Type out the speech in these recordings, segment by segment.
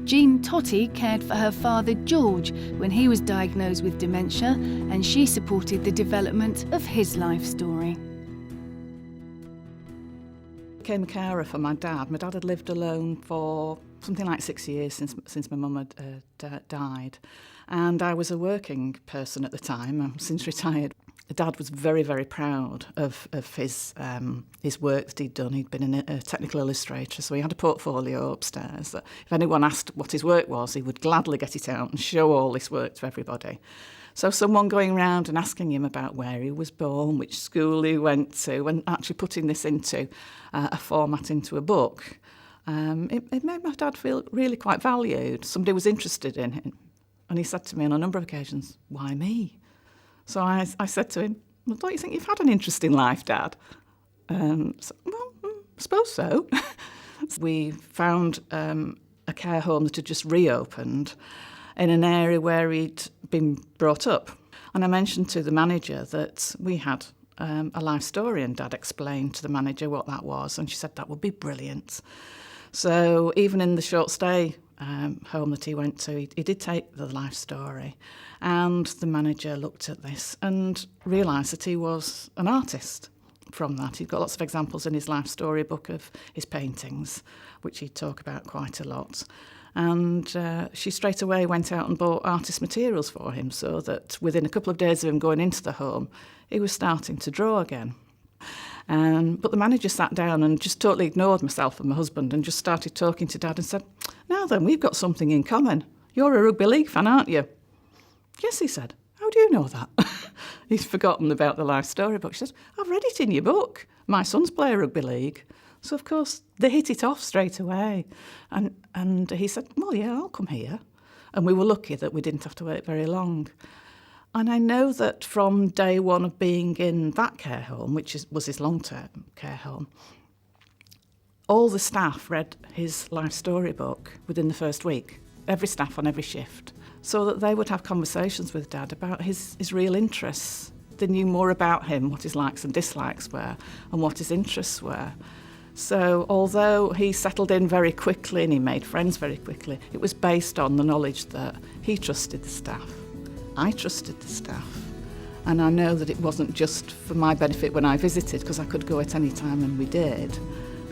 J.Tottie cared for her father George when he was diagnosed with dementia, and she supported the development of his life story. I became a carer for my dad. My dad had lived alone for something like 6 years since my mum had died. And I was a working person at the time. I'm since retired. Dad was very, very proud of his work that he'd done. He'd been a technical illustrator, so he had a portfolio upstairs that if anyone asked what his work was, he would gladly get it out and show all this work to everybody. So someone going round and asking him about where he was born, which school he went to, and actually putting this into a format, into a book, it made my dad feel really quite valued. Somebody was interested in him. And he said to me on a number of occasions, "Why me?" So I said to him, "Well, don't you think you've had an interesting life, Dad?" I suppose so. We found a care home that had just reopened in an area where he'd been brought up. And I mentioned to the manager that we had a life story, and Dad explained to the manager what that was, and she said that would be brilliant. So even in the short stay home that he went to, he did take the life story, and the manager looked at this and realised that he was an artist from that. He'd got lots of examples in his life story book of his paintings, which he'd talk about quite a lot. And she straight away went out and bought artist materials for him, so that within a couple of days of him going into the home, he was starting to draw again. But the manager sat down and just totally ignored myself and my husband and just started talking to Dad and said, "Now then, we've got something in common. You're a rugby league fan, aren't you?" "Yes," he said. "How do you know that?" He's forgotten about the life story book. She said, "I've read it in your book. My sons play rugby league." So, of course, they hit it off straight away. And he said, "Well, yeah, I'll come here." And we were lucky that we didn't have to wait very long. And I know that from day one of being in that care home, which was his long-term care home, all the staff read his life story book within the first week, every staff on every shift, so that they would have conversations with Dad about his real interests. They knew more about him, what his likes and dislikes were, and what his interests were. So although he settled in very quickly and he made friends very quickly, it was based on the knowledge that he trusted the staff. I trusted the staff, and I know that it wasn't just for my benefit when I visited, because I could go at any time, and we did.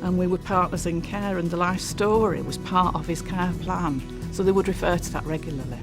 And we were partners in care, and the life story was part of his care plan, so they would refer to that regularly.